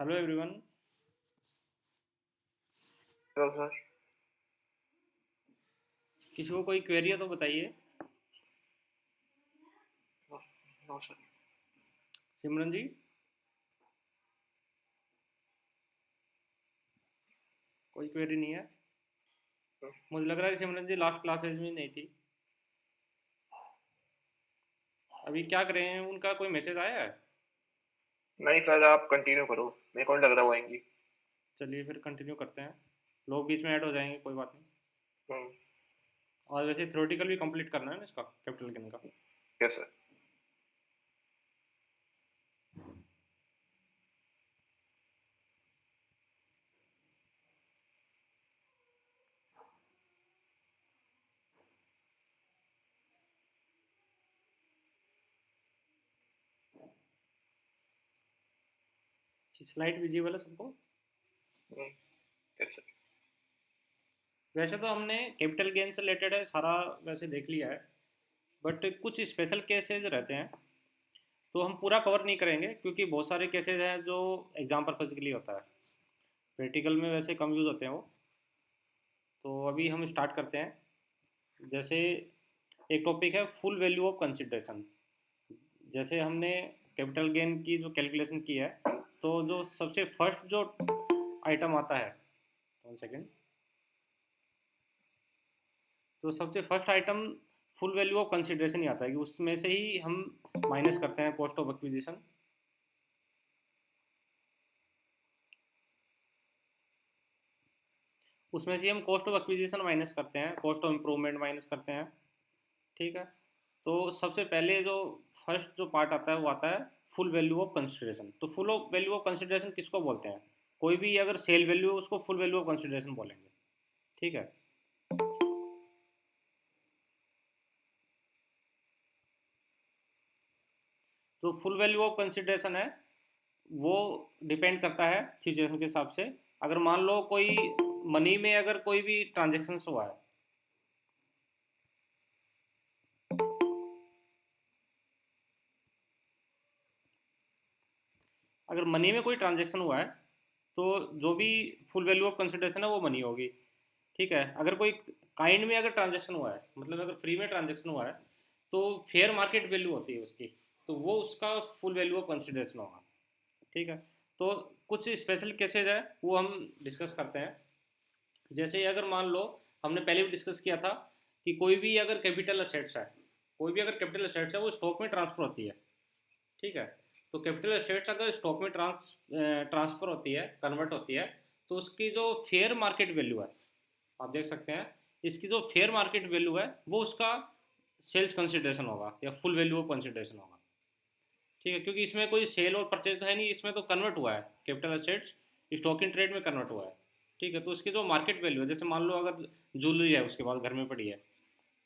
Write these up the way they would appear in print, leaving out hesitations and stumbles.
Hello everyone. तो sir. किसी को कोई क्वेरी है तो बताइए। No, no sir. Simran ji, कोई क्वेरी नहीं है। मुझे लग रहा है कि सिमरन जी लास्ट क्लासेज में नहीं थी। अभी क्या कर रहे हैं, उनका कोई मैसेज आया है? नहीं सर, आप कंटिन्यू करो। मेरे को नहीं लग रहा वो आएंगी। चलिए फिर कंटिन्यू करते हैं। लोग बीच में ऐड हो जाएंगे, कोई बात नहीं। हम्म। और वैसे थ्योरेटिकल भी कंप्लीट करना है ना इसका, कैपिटल गेन का। Yes sir. स्लाइड विजिबल है सबको? हम्म। Yes sir. वैसे तो हमने कैपिटल गेन से रिलेटेड है सारा वैसे देख लिया है, बट कुछ स्पेशल केसेस रहते हैं तो हम पूरा कवर नहीं करेंगे, क्योंकि बहुत सारे केसेस हैं जो एग्जाम पर्पज के लिए होता है। प्रैक्टिकल में वैसे कम यूज़ होते हैं वो। तो अभी हम स्टार्ट करते हैं। जैसे एक टॉपिक है फुल वैल्यू ऑफ कंसिडरेशन। जैसे हमने कैपिटल गेन की जो कैलकुलेशन की है, तो जो सबसे फर्स्ट जो आइटम आता है, 1 सेकेंड, तो सबसे first item full value of consideration ही आता है कि उसमें से ही हम माइनस करते हैं कॉस्ट ऑफ एक्विजिशन। उसमें से हम कॉस्ट ऑफ एक्विजिशन माइनस करते हैं, कॉस्ट ऑफ इम्प्रूवमेंट माइनस करते हैं। ठीक है। तो सबसे पहले जो फर्स्ट जो पार्ट आता है वो आता है फुल वैल्यू ऑफ कंसिडरेशन। तो full of value of consideration किसको बोलते हैं? कोई भी अगर सेल वैल्यू है उसको फुल वैल्यू ऑफ कंसिडरेशन बोलेंगे। ठीक है। तो फुल वैल्यू ऑफ कंसिडरेशन है, वो डिपेंड करता है सिचुएशन के हिसाब से। अगर मान लो कोई मनी में अगर कोई भी ट्रांजेक्शन हुआ है, अगर मनी में कोई ट्रांजेक्शन हुआ है तो जो भी फुल वैल्यू ऑफ कंसिडरेशन है वो मनी होगी। ठीक है। अगर कोई काइंड में अगर ट्रांजेक्शन हुआ है, मतलब अगर फ्री में ट्रांजेक्शन हुआ है, तो फेयर मार्केट वैल्यू होती है उसकी, तो वो उसका फुल वैल्यू ऑफ कंसिडरेशन होगा। ठीक है। तो कुछ स्पेशल केसेज है वो हम डिस्कस करते हैं। जैसे अगर मान लो, हमने पहले भी डिस्कस किया था कि कोई भी अगर कैपिटल असेट्स है, कोई भी अगर कैपिटल असेट्स है वो स्टॉक में ट्रांसफर होती है। ठीक है। तो कैपिटल असेट्स अगर स्टॉक में ट्रांसफर होती है, कन्वर्ट होती है, तो उसकी जो फेयर मार्केट वैल्यू है, आप देख सकते हैं, इसकी जो फेयर मार्केट वैल्यू है वो उसका सेल्स कंसिडरेशन होगा या फुल वैल्यू ऑफ कंसिडरेशन होगा। ठीक है। क्योंकि इसमें कोई सेल और परचेज तो है नहीं, इसमें तो कन्वर्ट हुआ है, capital assets stock in trade में कन्वर्ट हुआ है। ठीक है। तो उसकी जो मार्केट वैल्यू है, जैसे मान लो अगर ज्वेलरी है उसके पास घर में पड़ी है,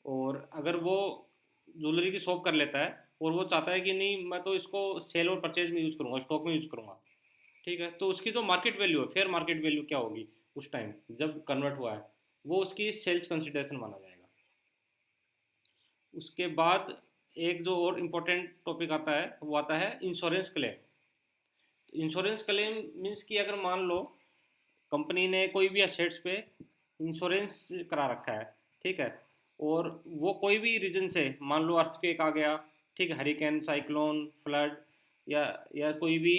और अगर वो ज्वेलरी की शॉप कर लेता है और वो चाहता है कि नहीं मैं तो इसको सेल और परचेज में यूज़ करूँगा, स्टॉक में यूज़ करूँगा। ठीक है। तो उसकी जो मार्केट वैल्यू है, फेयर मार्केट वैल्यू क्या होगी उस टाइम जब कन्वर्ट हुआ है, वो उसकी सेल्स कंसिडरेशन माना जाएगा। उसके बाद एक जो और इम्पोर्टेंट टॉपिक आता है वो आता है insurance claim. Insurance claim means कि अगर मान लो कंपनी ने कोई भी असेट्स पे इंश्योरेंस करा रखा है, ठीक है, और वो कोई भी रीजन से, मान लो अर्थक्वेक आ गया, ठीक है, हरिकेन, साइक्लोन, फ्लड, या कोई भी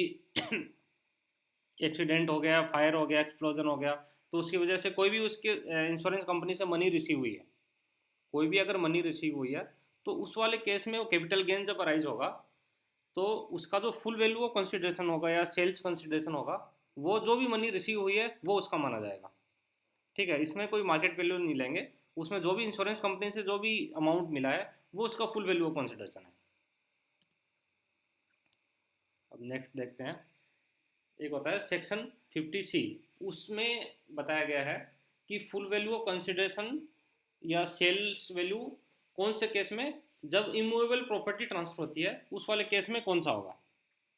एक्सीडेंट हो गया, फायर हो गया, एक्सप्लोजन हो गया, तो उसकी वजह से कोई भी उसके इंश्योरेंस कंपनी से मनी रिसीव हुई है, कोई भी अगर मनी रिसीव हुई है, तो उस वाले केस में वो कैपिटल गेन जब अराइज होगा, तो उसका जो फुल वैल्यू ऑफ कंसिडरेशन होगा या सेल्स कंसिडरेशन होगा, वो जो भी मनी रिसीव हुई है वो उसका माना जाएगा। ठीक है। इसमें कोई मार्केट वैल्यू नहीं लेंगे, उसमें जो भी इंश्योरेंस कंपनी से जो भी अमाउंट मिला है वो उसका फुल वैल्यू ऑफ कंसिडरेशन है। अब नेक्स्ट देखते हैं। एक होता है सेक्शन 50C। उसमें बताया गया है कि फुल वैल्यू ऑफ कंसिडरेशन या सेल्स वैल्यू कौन से केस में, जब इमूवेबल प्रॉपर्टी ट्रांसफर होती है उस वाले केस में कौन सा होगा।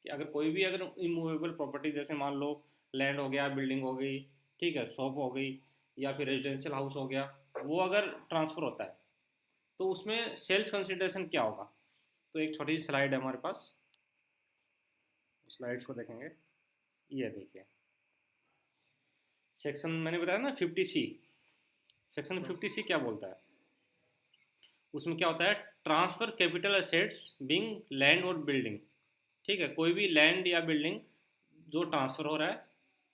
कि अगर कोई भी अगर इमूवेबल प्रॉपर्टी, जैसे मान लो लैंड हो गया, बिल्डिंग हो गई, ठीक है, शॉप हो गई, या फिर रेजिडेंशियल हाउस हो गया, वो अगर ट्रांसफ़र होता है तो उसमें सेल्स कंसिडरेशन क्या होगा। तो एक छोटी सी स्लाइड है हमारे पास, स्लाइड्स को देखेंगे। ये देखिए सेक्शन मैंने बताया ना 50C, सेक्शन हम्म, 50C क्या बोलता है, उसमें क्या होता है, transfer capital assets being land और बिल्डिंग। ठीक है, कोई भी लैंड या बिल्डिंग जो ट्रांसफ़र हो रहा है,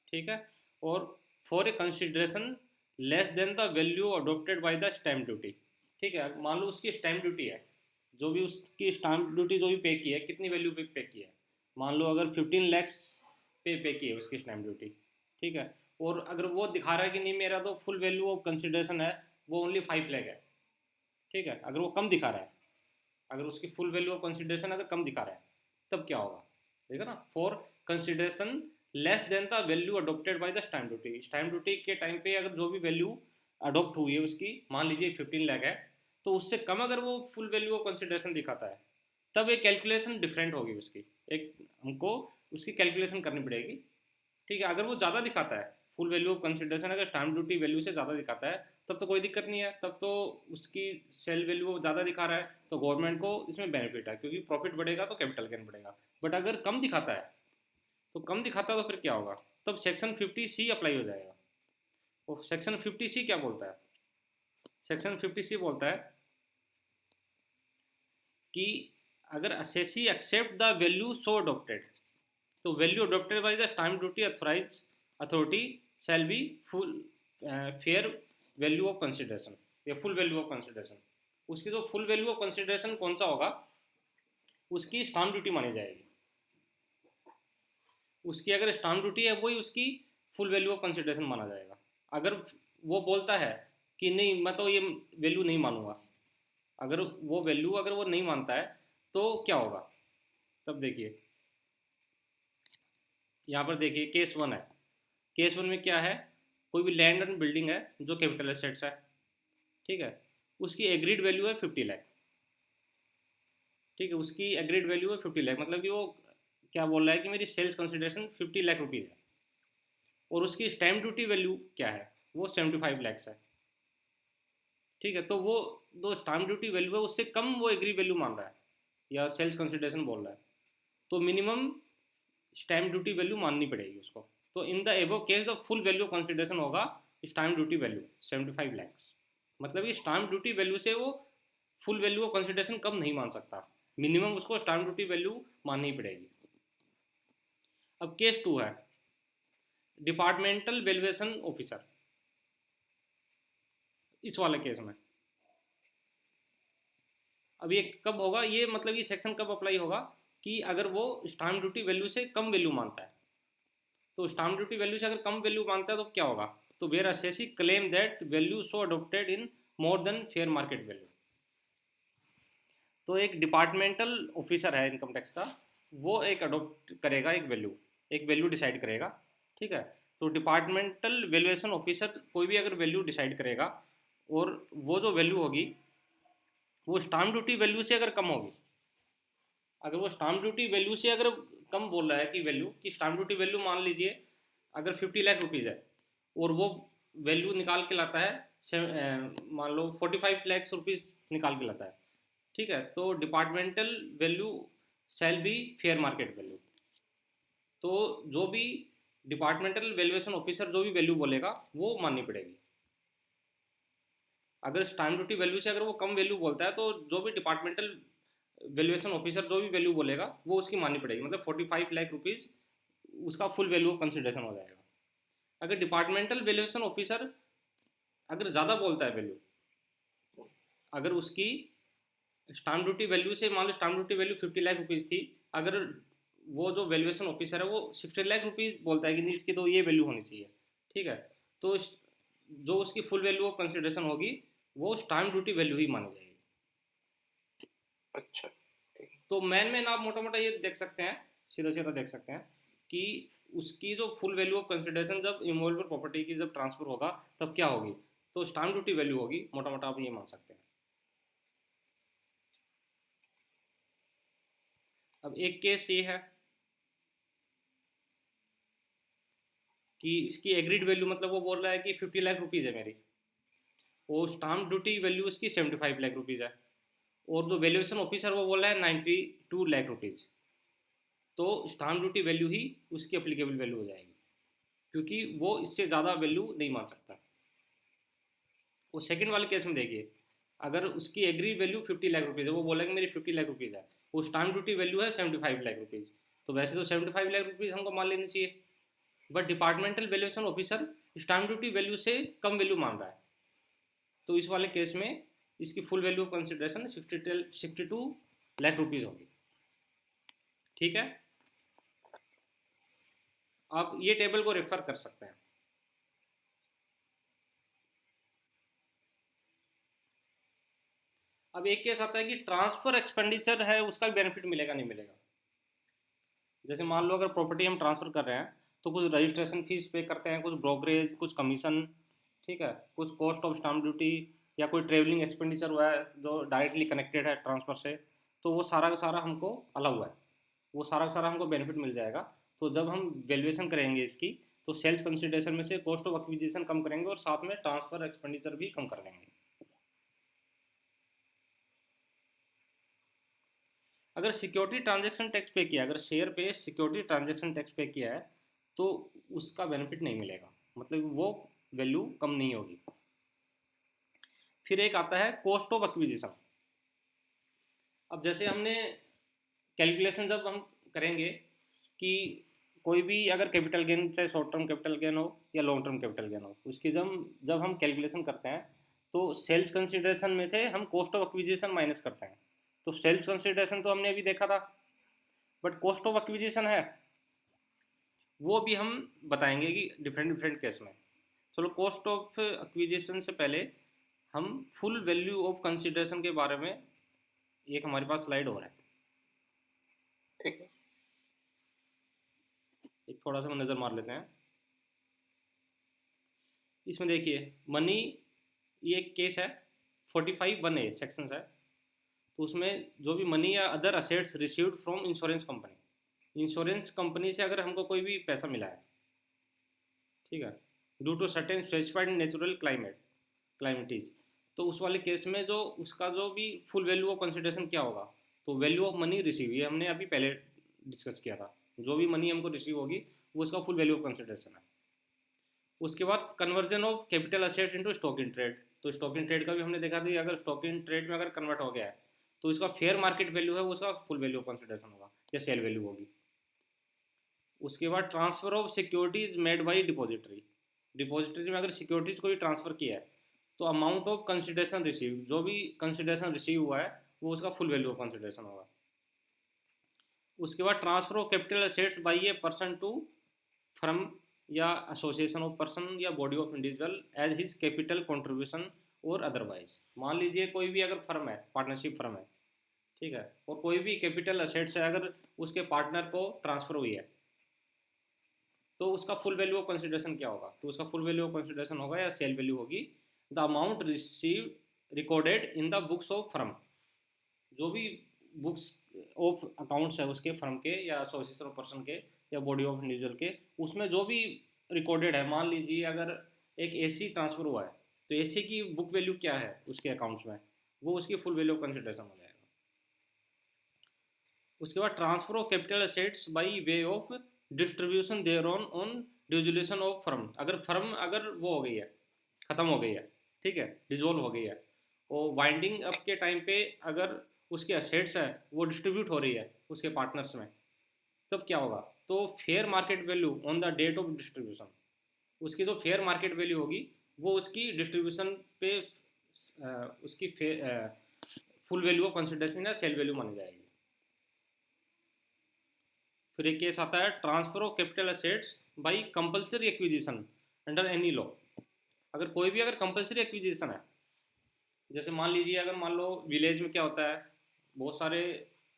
ठीक है, और for a consideration less than the value adopted by the stamp duty. ठीक है, मान लो उसकी स्टैम्प ड्यूटी है, जो भी उसकी स्टैम्प ड्यूटी जो भी पे की है, कितनी वैल्यू पे की है, मान लो अगर 15 lakhs पे की है उसकी स्टैम्प ड्यूटी। ठीक है, और अगर वो दिखा रहा है कि नहीं मेरा तो फुल वैल्यू ऑफ कंसिडरेशन है वो ओनली 5 लाख है। ठीक है, अगर वो कम दिखा रहा है, अगर उसकी फुल वैल्यू ऑफ कंसिडरेशन अगर कम दिखा रहा है, तब क्या होगा, देखा ना, for consideration less than the value adopted by the stamp duty. Stamp duty के टाइम पे अगर जो भी वैल्यू अडोप्ट हुई है उसकी, मान लीजिए 15 लाख है, तो उससे कम अगर वो फुल वैल्यू ऑफ कंसिडरेशन दिखाता है, तब एक कैलकुलेशन डिफरेंट होगी उसकी, एक हमको उसकी कैलकुलेशन करनी पड़ेगी। ठीक है, अगर वो ज़्यादा दिखाता है, फुल वैल्यू ऑफ कंसिडरेशन अगर स्टैम्प ड्यूटी वैल्यू से ज़्यादा दिखाता है, तब तो कोई दिक्कत नहीं है, तब तो उसकी सेल वैल्यू ज़्यादा दिखा रहा है तो गवर्नमेंट को इसमें बेनिफिट है, क्योंकि प्रॉफिट बढ़ेगा तो कैपिटल गेन बढ़ेगा। बट अगर कम दिखाता है, तो कम दिखाता है तो फिर क्या होगा, तब सेक्शन 50C अप्लाई हो जाएगा। और सेक्शन 50C क्या बोलता है, सेक्शन 50C बोलता है कि अगर assessee accept the value so adopted, तो value adopted by the stamp duty authorise authority shall be full fair value of consideration या फुल वैल्यू ऑफ कंसिडरेशन। उसकी जो फुल वैल्यू ऑफ कंसिडरेशन कौन सा होगा, उसकी स्टाम्प ड्यूटी मानी जाएगी। उसकी अगर स्टाम्प ड्यूटी है वही उसकी फुल वैल्यू ऑफ कंसिडरेशन माना जाएगा। अगर वो बोलता है कि नहीं मैं तो ये वैल्यू नहीं मानूंगा, अगर वो वैल्यू अगर वो नहीं मानता है, तो क्या होगा, तब देखिए यहाँ पर देखिए केस 1 है। केस 1 में क्या है, कोई भी लैंड एंड बिल्डिंग है जो कैपिटल एसेट्स है। ठीक है, उसकी एग्रीड वैल्यू है 50 लाख। ठीक है, उसकी एग्रीड वैल्यू है 50 लाख, मतलब कि वो क्या बोल रहा है कि मेरी सेल्स कंसिडरेशन 50 लाख रुपीज़ है, और उसकी स्टैम्प ड्यूटी वैल्यू क्या है, वो 75 lakhs है। ठीक है, तो वो जो स्टैम्प ड्यूटी वैल्यू है उससे कम वो एग्री वैल्यू मान रहा है या सेल्स कंसिडरेशन बोल रहा है, तो मिनिमम स्टैम्प ड्यूटी वैल्यू माननी पड़ेगी उसको। तो in the above case the full value consideration होगा स्टैम्प ड्यूटी वैल्यू 75 lakhs। मतलब कि स्टैम्प ड्यूटी वैल्यू से वो फुल वैल्यू ऑफ कंसिडरेशन कम नहीं मान सकता, मिनिमम उसको स्टैम्प ड्यूटी वैल्यू माननी पड़ेगी। अब केस 2 है, डिपार्टमेंटल वैल्यूएशन ऑफिसर। इस वाले केस में अब ये कब होगा, ये मतलब ये सेक्शन कब अप्लाई होगा, कि अगर वो स्टाम्प ड्यूटी वैल्यू से कम वैल्यू मानता है। तो स्टाम्प ड्यूटी वैल्यू से अगर कम वैल्यू मानता है तो क्या होगा, तो where assessee claim that value so adopted in more than fair market value. तो एक डिपार्टमेंटल ऑफिसर है इनकम टैक्स का, वो एक अडोप्ट करेगा एक वैल्यू डिसाइड करेगा। ठीक है, तो डिपार्टमेंटल वैल्यूएशन ऑफिसर कोई भी अगर वैल्यू डिसाइड करेगा, और वो जो वैल्यू होगी वो स्टाम्प ड्यूटी वैल्यू से अगर कम होगी, अगर वो स्टाम्प ड्यूटी वैल्यू से अगर कम बोल रहा है कि वैल्यू की स्टाम्प ड्यूटी वैल्यू मान लीजिए अगर 50 लाख रुपीज़ है, और वो वैल्यू निकाल के लाता है मान लो 45 लाख रुपीज़ निकाल के लाता है। ठीक है, तो departmental value shall be fair market value. तो जो भी डिपार्टमेंटल वैल्यूएशन ऑफिसर जो भी वैल्यू बोलेगा वो माननी पड़ेगी। अगर स्टाम्प ड्यूटी वैल्यू से अगर वो कम वैल्यू बोलता है, तो जो भी डिपार्टमेंटल वैल्यूएशन ऑफिसर जो भी वैल्यू बोलेगा वो उसकी माननी पड़ेगी, मतलब 45 लाख रुपीज़ उसका फुल वैल्यू ऑफ कंसिडरेशन हो जाएगा। अगर डिपार्टमेंटल वैल्यूएशन ऑफिसर अगर ज़्यादा बोलता है वैल्यू, अगर उसकी स्टाम्प ड्यूटी वैल्यू से मान लो stamp duty value 50 lakh rupees थी, अगर वो जो वैल्यूएशन ऑफिसर है वो 60 लाख रुपीज़ बोलता है कि नहीं इसकी तो ये वैल्यू होनी चाहिए। ठीक है, तो जो उसकी फुल वैल्यू ऑफ कंसिडरेशन होगी वो स्टाम्प ड्यूटी वैल्यू ही मानी जाएगी। अच्छा ठीक है। तो मैन आप मोटा मोटा ये देख सकते हैं, सीधा सीधा देख सकते हैं कि उसकी जो फुल वैल्यू ऑफ कंसिडरेशन जब इमूवेबल प्रॉपर्टी की जब ट्रांसफर होगा तब क्या होगी, तो स्टाम्प ड्यूटी वैल्यू होगी, मोटा मोटा आप ये मान सकते हैं। अब एक केस ये है कि इसकी एग्रीड वैल्यू, मतलब वो बोल रहा है कि 50 लाख रुपीज़ है मेरी, और स्टाम्प ड्यूटी वैल्यू उसकी 75 लाख रुपीज़ है, और जो वैल्यूएशन ऑफिसर वो बोल रहा है 92 लाख रुपीज़। तो स्टाम्प ड्यूटी वैल्यू ही उसकी अप्लीकेबल वैल्यू हो जाएगी, क्योंकि वो इससे ज़्यादा वैल्यू नहीं मान सकता। वो सेकंड वाले केस में देखिए, अगर उसकी एग्री वैल्यू 50 लाख रुपीज़ है, वो बोलेगा मेरी 50 लाख रुपीज़ है, वो स्टाम्प ड्यूटी वैल्यू है 75 लाख रुपीज़, तो वैसे तो 75 लाख रुपीज़ हमको मान लेनी चाहिए, but departmental valuation officer stamp duty value से कम वैल्यू मान रहा है, तो इस वाले केस में इसकी full value of consideration 62 lakh rupees होगी। ठीक है, आप ये टेबल को रेफर कर सकते हैं। अब एक केस आता है कि ट्रांसफर एक्सपेंडिचर है, उसका भी बेनिफिट मिलेगा नहीं मिलेगा। जैसे मान लो अगर प्रॉपर्टी हम ट्रांसफ़र कर रहे हैं, तो कुछ रजिस्ट्रेशन फीस पे करते हैं, कुछ ब्रोकरेज, कुछ कमीशन, ठीक है, कुछ कॉस्ट ऑफ स्टाम्प ड्यूटी, या कोई ट्रेवलिंग एक्सपेंडिचर हुआ है जो डायरेक्टली कनेक्टेड है ट्रांसफ़र से, तो वो सारा का सारा हमको अलाउ हुआ है, वो सारा का सारा हमको बेनिफिट मिल जाएगा। तो जब हम वैल्यूएशन करेंगे इसकी, तो सेल्स कंसिडरेशन में से कॉस्ट ऑफ एक्विजिशन कम करेंगे और साथ में ट्रांसफ़र एक्सपेंडिचर भी कम कर देंगे। अगर सिक्योरिटी ट्रांजैक्शन टैक्स पे किया, अगर शेयर पे सिक्योरिटी ट्रांजैक्शन टैक्स पे किया है, तो उसका बेनिफिट नहीं मिलेगा, मतलब वो वैल्यू कम नहीं होगी। फिर एक आता है कॉस्ट ऑफ एक्विजिशन। अब जैसे हमने कैलकुलेशन जब हम करेंगे कि कोई भी अगर कैपिटल गेन, चाहे शॉर्ट टर्म कैपिटल गेन हो या लॉन्ग टर्म कैपिटल गेन हो, उसकी जब जब हम कैलकुलेशन करते हैं, तो सेल्स कंसिडरेशन में से हम कॉस्ट ऑफ एक्विजिशन माइनस करते हैं। तो सेल्स कंसिडरेशन तो हमने अभी देखा था, बट कॉस्ट ऑफ एक्विजिशन है वो भी हम बताएंगे कि डिफरेंट डिफरेंट केस में। चलो, कॉस्ट ऑफ एक्विजिशन से पहले हम फुल वैल्यू ऑफ कंसिडरेशन के बारे में, एक हमारे पास स्लाइड हो रहा है, ठीक है। एक थोड़ा सा नज़र मार लेते हैं। इसमें देखिए मनी, ये एक केस है, 45(1)(a) सेक्शन है। तो उसमें जो भी मनी या other assets received from insurance company, insurance company से अगर हमको कोई भी पैसा मिला है, ठीक है, due to certain specified natural calamities, तो उस वाले केस में जो उसका जो भी फुल वैल्यू ऑफ कंसिडरेशन क्या होगा, तो वैल्यू ऑफ मनी रिसीव, ये हमने अभी पहले डिस्कस किया था, जो भी मनी हमको रिसीव होगी वो उसका फुल वैल्यू ऑफ कंसिडरेशन है। उसके बाद conversion of capital assets into stock in trade, तो स्टॉक इन ट्रेड का भी हमने देखा था कि अगर स्टॉक इन ट्रेड में अगर कन्वर्ट हो गया है, तो इसका फेयर मार्केट वैल्यू है वो उसका फुल वैल्यू ऑफ कंसिडरेशन होगा या सेल वैल्यू होगी। उसके बाद transfer of securities made by depository, depository में अगर सिक्योरिटीज को भी ट्रांसफर किया है, तो अमाउंट ऑफ कंसिडरेशन रिसीव, जो भी कंसिडरेशन रिसीव हुआ है वो उसका फुल वैल्यू ऑफ कंसिडरेशन होगा। उसके बाद transfer of capital assets by a person to firm या एसोसिएशन ऑफ पर्सन या body of individual as his capital contribution और अदरवाइज। मान लीजिए कोई भी अगर फर्म है, पार्टनरशिप फर्म है, ठीक है, और कोई भी कैपिटल असेट्स है अगर उसके पार्टनर को ट्रांसफर हुई है, तो उसका फुल वैल्यू ऑफ कंसिडरेशन क्या होगा, तो उसका फुल वैल्यू ऑफ कंसिडरेशन होगा या सेल वैल्यू होगी the amount receive recorded in the books of firm, जो भी बुक्स ऑफ अकाउंट्स है उसके फर्म के या एसोसिएशन ऑफ पर्सन के या बॉडी ऑफ इंडिविजुअल के, उसमें जो भी रिकॉर्डेड है। मान लीजिए अगर एक एसी ट्रांसफ़र हुआ है, तो एसी की बुक वैल्यू क्या है उसके अकाउंट्स में, वो उसकी फुल वैल्यू ऑफ कंसिडरेशन हो जाएगा। उसके बाद transfer of capital assets by way of distribution there on dissolution of firm, अगर फर्म अगर वो हो गई है, ख़त्म हो गई है, ठीक है, डिजोल्व हो गई है, और वाइंडिंग अप के टाइम पे अगर उसके असेट्स है वो डिस्ट्रीब्यूट हो रही है उसके पार्टनर्स में, तब क्या होगा, तो fair market value on the date of distribution, उसकी जो फेयर मार्केट वैल्यू होगी वो उसकी डिस्ट्रीब्यूशन पे उसकी फुल वैल्यू ऑफ कंसिडरेशन या सेल वैल्यू मानी जाएगी। फिर एक केस आता है transfer of capital assets by compulsory acquisition under any law. अगर कोई भी अगर कंपलसरी एक्विजिशन है, जैसे मान लीजिए अगर मान लो विलेज में क्या होता है, बहुत सारे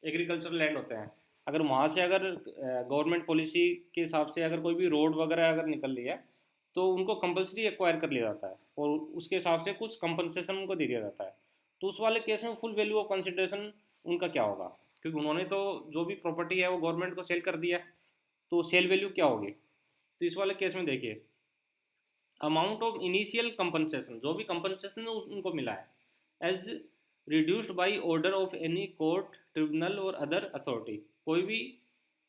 एग्रीकल्चर लैंड होते हैं, अगर वहाँ से अगर गवर्नमेंट पॉलिसी के हिसाब से अगर कोई भी रोड वगैरह अगर निकल रही है, तो उनको कंपलसरी एक्वायर कर लिया जाता है और उसके हिसाब से कुछ कंपनसेशन उनको दे दिया जाता है। तो उस वाले केस में फुल वैल्यू ऑफ कंसिडरेशन उनका क्या होगा, क्योंकि उन्होंने तो जो भी प्रॉपर्टी है वो गवर्नमेंट को सेल कर दिया, तो सेल वैल्यू क्या होगी। तो इस वाले केस में देखिए अमाउंट ऑफ इनिशियल कंपनसेशन, जो भी कंपनसेशन उनको मिला है as reduced by order of any court tribunal और अदर अथॉरिटी, कोई भी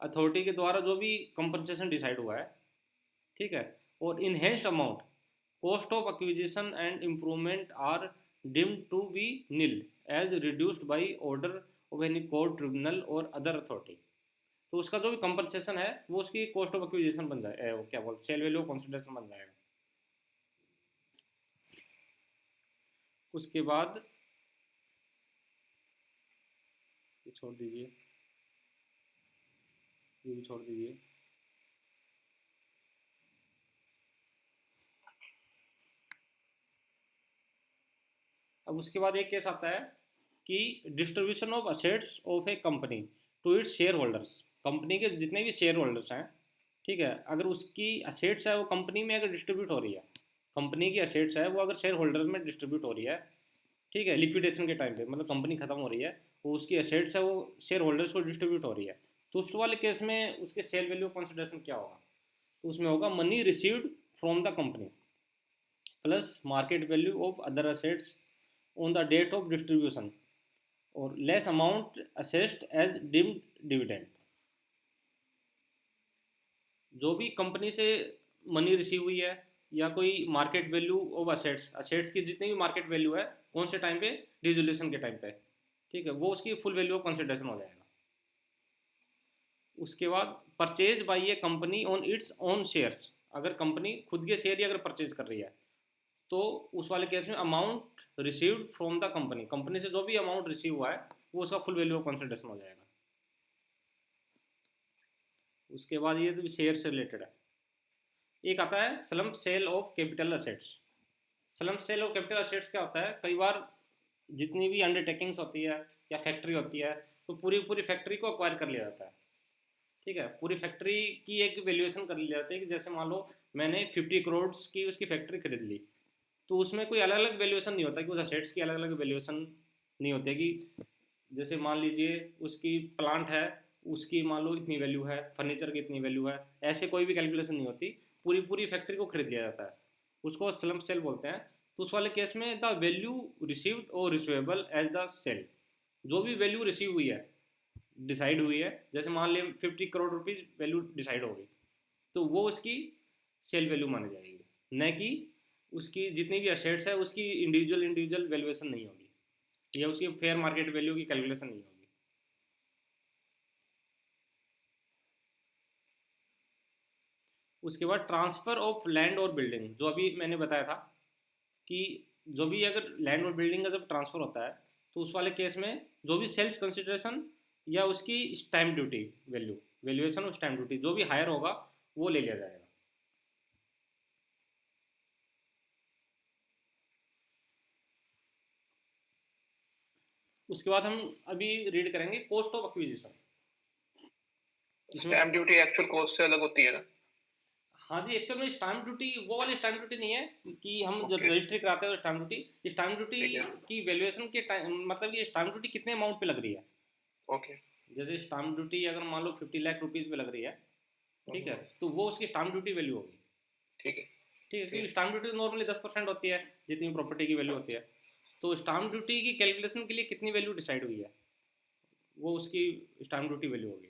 अथॉरिटी के द्वारा जो भी कंपनसेशन डिसाइड हुआ है, ठीक है, और enhanced amount cost of acquisition and improvement are deemed to be nil as reduced by order of any court tribunal और अदर अथॉरिटी। तो उसका जो भी कंपनसेशन है वो उसकी कॉस्ट ऑफ एक्विजिशन बन जाए, वो क्या बोलते सेल वैल्यू ऑफ कंसिडरेशन बन जाएगा। उसके बाद ये छोड़ दीजिए, ये भी छोड़ दीजिए। अब उसके बाद एक केस आता है कि distribution of assets of a company to its shareholders. Company के जितने भी शेयर होल्डर्स हैं, ठीक है, अगर उसकी असेट्स है वो कंपनी में अगर डिस्ट्रीब्यूट हो रही है, कंपनी की असेट्स है वो अगर शेयर होल्डर्स में डिस्ट्रीब्यूट हो रही है, ठीक है, लिक्विडेशन के टाइम पे, मतलब कंपनी खत्म हो रही है, वो उसकी एसेट्स है वो शेयर होल्डर्स को डिस्ट्रीब्यूट हो रही है, तो उस वाले केस में उसके सेल वैल्यू कंसिडरेशन क्या होगा? तो उसमें होगा money received from the company plus market value of other assets on the date of distribution और less amount assessed as deemed dividend. जो भी कंपनी से मनी रिसीव हुई है या कोई market value of assets, assets की जितनी भी मार्केट वैल्यू है कौन से टाइम पे, डिसोल्यूशन के टाइम पे, ठीक है, वो उसकी फुल वैल्यू ऑफ कंसिडरेशन हो जाएगा। उसके बाद purchase by A company on its own shares, अगर कंपनी खुद के शेयर ही अगर परचेज कर रही है तो उस वाले केस में amount received from the company, company से जो भी अमाउंट रिसीव हुआ है वो उसका फुल वैल्यू ऑफ कंसिडरेशन हो जाएगा। उसके बाद ये तो शेयर से रिलेटेड है। एक आता है slump sale of capital assets. Slump sale of capital assets क्या होता है, कई बार जितनी भी अंडरटेकिंग्स होती है या फैक्ट्री होती है तो पूरी पूरी फैक्ट्री को अक्वायर कर लिया जाता है, ठीक है, पूरी फैक्ट्री की एक वैल्यूएशन कर ली जाती है कि जैसे मान लो मैंने 50 करोड़ की उसकी फैक्ट्री खरीद ली, तो उसमें कोई अलग अलग वैल्यूएशन नहीं होता कि उस असेट्स की अलग अलग वैल्यूएशन नहीं होती है कि जैसे मान लीजिए उसकी प्लांट है, उसकी मान लो इतनी वैल्यू है, फर्नीचर की इतनी वैल्यू है, ऐसे कोई भी कैलकुलेशन नहीं होती, पूरी पूरी फैक्ट्री को खरीद लिया जाता है, उसको स्लम्प सेल बोलते हैं। तो उस वाले केस में द वैल्यू रिसीव्ड और रिसीवेबल एज द सेल, जो भी वैल्यू रिसीव हुई है, डिसाइड हुई है, जैसे मान लें 50 करोड़ रुपीज़ वैल्यू डिसाइड हो गई, तो वो उसकी सेल वैल्यू मानी जाएगी, न कि उसकी जितनी भी असेट्स है उसकी इंडिविजुअल इंडिविजुअल वैल्यूएशन नहीं होगी या उसकी फेयर मार्केट वैल्यू की कैलकुलेशन नहीं होगी। उसके बाद ट्रांसफ़र ऑफ लैंड और बिल्डिंग, जो अभी मैंने बताया था कि जो भी अगर लैंड और बिल्डिंग का जब ट्रांसफ़र होता है तो उस वाले केस में जो भी सेल्स कंसिडरेशन या उसकी stamp duty value, valuation of stamp duty जो भी हायर होगा वो ले लिया जाएगा। उसके बाद हम अभी रीड करेंगे cost of acquisition. Stamp duty actual cost से अलग होती है ना? हाँ जी, एक्चुअल में स्टैम्प ड्यूटी वो वाली स्टैम्प ड्यूटी नहीं है कि हम जब ओके, रजिस्ट्री कराते हैं तो स्टैम्प ड्यूटी ठीक है, की वैल्यूएशन के टाइम, मतलब कि स्टैम्प ड्यूटी कितने अमाउंट पे लग रही है। ओके, जैसे स्टैम्प ड्यूटी अगर मान लो 50 लाख रुपीज़ पे लग रही है, ठीक है, हम्म, तो वो उसकी स्टैम्प ड्यूटी वैल्यू होगी, ठीक है, ठीक है, क्योंकि ठीक, स्टैम्प ड्यूटी नॉर्मली 10% होती है जितनी प्रॉपर्टी की वैल्यू होती है। तो स्टैम्प ड्यूटी की कैलकुलेशन के लिए कितनी वैल्यू डिसाइड हुई है वो उसकी स्टैम्प ड्यूटी वैल्यू होगी।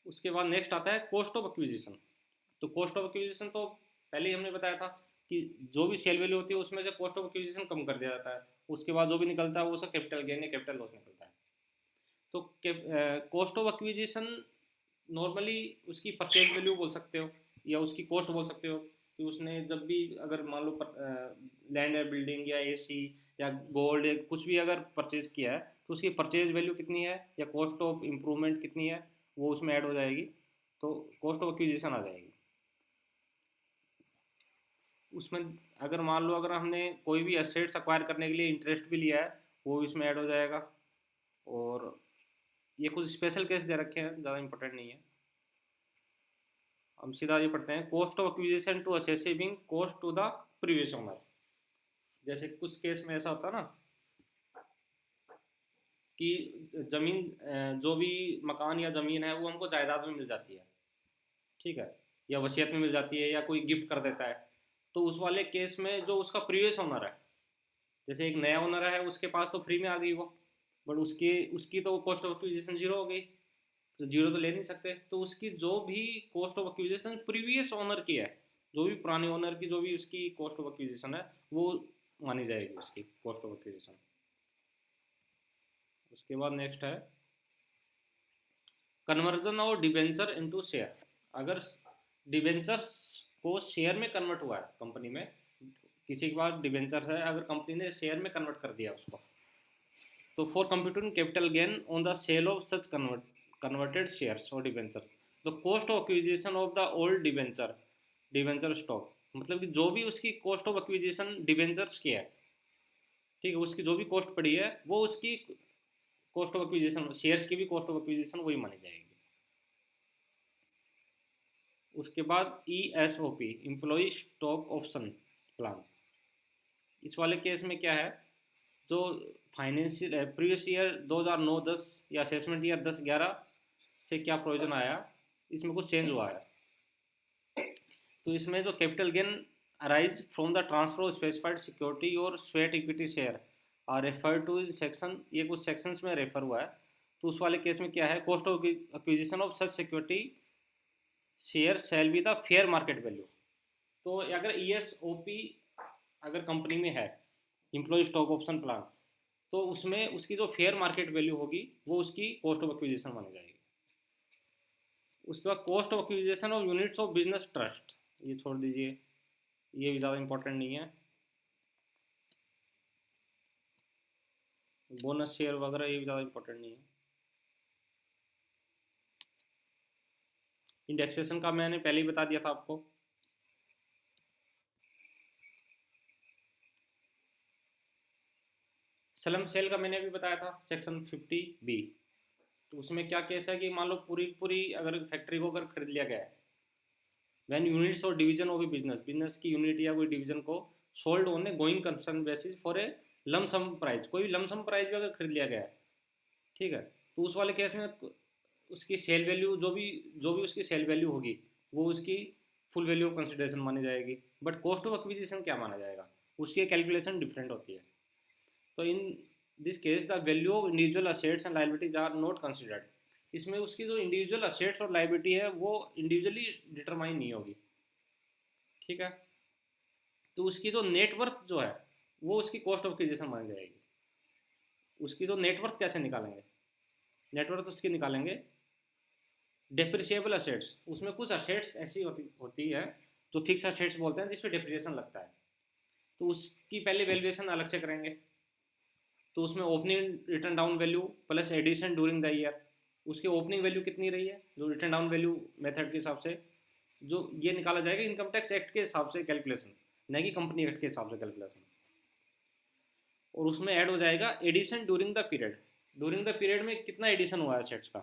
उसके बाद नेक्स्ट आता है कॉस्ट ऑफ एक्विजिशन। तो कॉस्ट ऑफ एक्विजिशन तो पहले ही हमने बताया था कि जो भी सेल वैल्यू होती है उसमें से कॉस्ट ऑफ एक्विजिशन कम कर दिया जाता है, उसके बाद जो भी निकलता है वो उसका कैपिटल गेन या कैपिटल लॉस निकलता है। तो कॉस्ट ऑफ एक्विजिशन नॉर्मली उसकी परचेज वैल्यू बोल सकते हो या उसकी कॉस्ट बोल सकते हो कि उसने जब भी अगर मान लो लैंड या बिल्डिंग या एसी या गोल्ड या कुछ भी अगर परचेज किया है तो उसकी परचेज वैल्यू कितनी है या कॉस्ट ऑफ इम्प्रूवमेंट कितनी है वो उसमें ऐड हो जाएगी, तो कॉस्ट ऑफ एक्विजिशन आ जाएगी उसमें। अगर मान लो अगर हमने कोई भी एसेट्स एक्वायर करने के लिए इंटरेस्ट भी लिया है वो इसमें ऐड हो जाएगा। और ये कुछ स्पेशल केस दे रखे हैं, ज़्यादा इंपॉर्टेंट नहीं है। हम सीधा ये पढ़ते हैं cost of acquisition to assessing cost to the previous owner. जैसे कुछ केस में ऐसा होता है ना कि ज़मीन जो भी मकान या ज़मीन है वो हमको जायदाद में मिल जाती है, ठीक है, या वसीयत में मिल जाती है या कोई गिफ्ट कर देता है, तो उस वाले केस में जो उसका प्रीवियस ओनर है जैसे एक नया ओनर है, उसके पास तो फ्री में आ गई वो, बट उसकी उसकी तो कॉस्ट ऑफ एक्विजिशन जीरो हो गई, तो जीरो तो ले नहीं सकते। तो उसकी जो भी cost of acquisition previous owner की है, जो भी पुराने ओनर की जो भी उसकी कॉस्ट ऑफ एक्विजिशन है, वो मानी जाएगी उसकी कॉस्ट ऑफ एक्विजिशन। उसके बाद नेक्स्ट है conversion of debenture into share. अगर डिबेंचर्स को शेयर में कन्वर्ट हुआ है कंपनी में, किसी के पास डिबेंचर है, अगर कंपनी ने शेयर में कन्वर्ट कर दिया उसको, तो for computing capital gain on the sale of such converted shares और debenture, the cost of acquisition of the old debenture stock, मतलब कि जो भी उसकी कॉस्ट ऑफ एक्विजिशन डिबेंचर्स की है, ठीक है, उसकी जो भी कॉस्ट पड़ी है वो उसकी कॉस्ट ऑफ एक्विजिशन, शेयर्स की भी कॉस्ट ऑफ एक्विजिशन वही मानी जाएगी। उसके बाद ESOP, employ stock option plan. इस वाले केस में क्या है, जो फाइनेंशियल प्रीवियस ईयर 2009-10 या असेसमेंट ईयर 10-11 से क्या प्रोविजन आया, इसमें कुछ चेंज हुआ है। तो इसमें जो capital gain arise from the transfer of specified security और sweat equity share are refer to in section, ये कुछ सेक्शंस में रेफर हुआ है। तो उस वाले केस में क्या है, cost of acquisition of such security share shall be the fair market value. तो अगर ESOP अगर कंपनी में है, एम्प्लॉय स्टॉक ऑप्शन प्लान, तो उसमें उसकी जो फेयर मार्केट वैल्यू होगी वो उसकी कॉस्ट ऑफ एक्विजिशन मानी जाएगी। उसके बाद cost of acquisition of units of business trust, ये छोड़ दीजिए, ये भी ज़्यादा इंपॉर्टेंट नहीं है। बोनस शेयर वगैरह ये भी ज़्यादा इंपॉर्टेंट नहीं है। इंडेक्सेशन का मैंने पहले ही बता दिया था आपको। सलम सेल का मैंने अभी बताया था, सेक्शन 50B। तो उसमें क्या केस है कि मान लो पूरी पूरी अगर फैक्ट्री को अगर खरीद लिया गया है, वैन यूनिट्स और डिवीजन ऑफ ए बिजनेस की यूनिट या कोई डिवीजन को sold on A going concern basis for a lump sum price, कोई भी लमसम प्राइस भी अगर खरीद लिया गया है, ठीक है, तो उस वाले केस में उसकी सेल वैल्यू जो भी उसकी सेल वैल्यू होगी वो उसकी फुल वैल्यू ऑफ कंसिडरेशन मानी जाएगी। बट कॉस्ट ऑफ एक्विजिशन क्या माना जाएगा, उसकी कैलकुलेशन डिफरेंट होती है। तो in this case the value of individual assets and liabilities are not considered. इसमें उसकी जो इंडिविजुअल असेट्स और लाइबिलिटी है वो इंडिविजुअली डिटरमाइन नहीं होगी, ठीक है। तो उसकी जो नेटवर्थ जो है वो उसकी कॉस्ट ऑफ एक्विजिशन मानी जाएगी। उसकी जो नेटवर्थ कैसे निकालेंगे, नेटवर्थ उसकी निकालेंगे डेप्रिशिएबल असेट्स, उसमें कुछ असेट्स ऐसी होती है जो फिक्स असेट्स बोलते हैं जिसपे डेप्रिसिएशन लगता है, तो उसकी पहले वैल्यूएशन अलग से करेंगे। तो उसमें opening written down value plus addition during the year, उसकी ओपनिंग वैल्यू कितनी रही है जो रिटर्न डाउन वैल्यू मेथड के हिसाब से, जो ये निकाला जाएगा इनकम टैक्स एक्ट के हिसाब से कैलकुलेशन, न कि कंपनी एक्ट के हिसाब से कैलकुलेशन। और उसमें ऐड हो जाएगा addition during the period, during the period में कितना एडिशन हुआ है असेट्स का,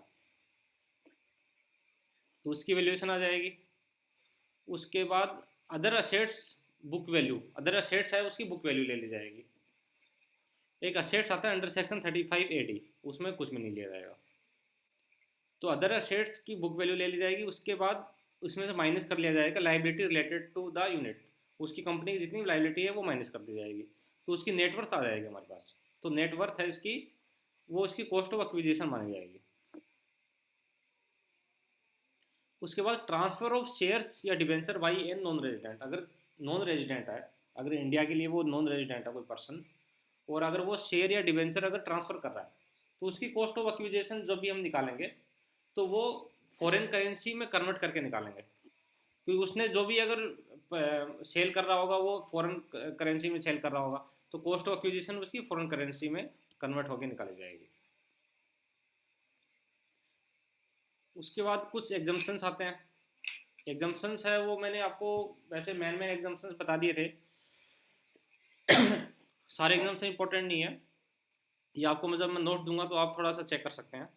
तो उसकी वैल्यूएशन आ जाएगी। उसके बाद other assets book value, other assets है उसकी बुक वैल्यू ले ली जाएगी। एक असेट्स आता है अंडर सेक्शन 35A(D), उसमें कुछ भी नहीं लिया जाएगा। तो अदर असेट्स की बुक वैल्यू ले ली जाएगी। उसके बाद उसमें से माइनस कर लिया जाएगा liability related to the unit, उसकी कंपनी की जितनी भी लाइबिलिटी है वो माइनस कर दी जाएगी, तो उसकी नेटवर्थ आ जाएगी हमारे पास। तो नेटवर्थ है इसकी, वो इसकी कॉस्ट ऑफ एक्विजिशन मानी जाएगी। उसके बाद ट्रांसफर ऑफ शेयर्स या debenture by a non resident, अगर नॉन रेजिडेंट है, अगर इंडिया के लिए वो नॉन रेजिडेंट है कोई पर्सन, और अगर वो शेयर या डिबेंचर अगर ट्रांसफर कर रहा है, तो उसकी कॉस्ट ऑफ एक्विजिशन जब भी हम निकालेंगे तो वो फॉरेन करेंसी में कन्वर्ट करके निकालेंगे, क्योंकि उसने जो भी अगर सेल कर रहा होगा वो फॉरेन करेंसी में सेल कर रहा होगा, तो कॉस्ट ऑफ एक्विजिशन उसकी फॉरेन करेंसी में कन्वर्ट होकर निकाली जाएगी। उसके बाद कुछ एग्जाम्पशंस आते हैं। एग्जाम्पशंस है वो मैंने आपको वैसे मेन एग्जाम्पशंस बता दिए थे। सारे एग्जाम्पशन इंपॉर्टेंट नहीं है, ये आपको मैं जब मैं नोट्स दूंगा तो आप थोड़ा सा चेक कर सकते हैं।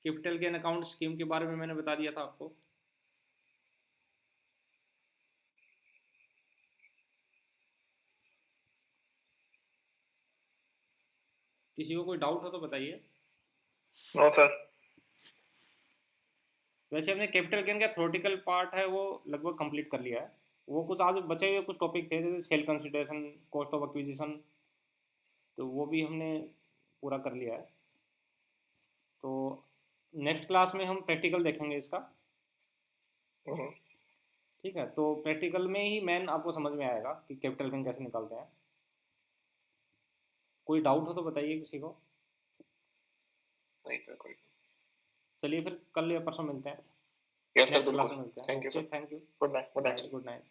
कैपिटल गेन अकाउंट स्कीम के बारे में मैंने बता दिया था आपको। किसी को कोई डाउट हो तो बताइए। No sir. वैसे हमने कैपिटल गेन का थ्योरेटिकल पार्ट है वो लगभग कंप्लीट कर लिया है। वो कुछ आज बचे हुए कुछ टॉपिक थे जैसे sale consideration, cost of acquisition, तो वो भी हमने पूरा कर लिया है। तो नेक्स्ट क्लास में हम प्रैक्टिकल देखेंगे इसका। हम्म, ठीक है, तो प्रैक्टिकल में ही मेन आपको समझ में आएगा कि कैपिटल गेन कैसे निकालते हैं। कोई डाउट हो तो बताइए किसी को। नहीं सर कोई। चलिए फिर कल या परसों मिलते हैं, यस सर नेक्स्ट क्लास बिल्कुल। में मिलते हैं। Thank you okay, sir. Thank you. Good night, good night bye, sir. Good night.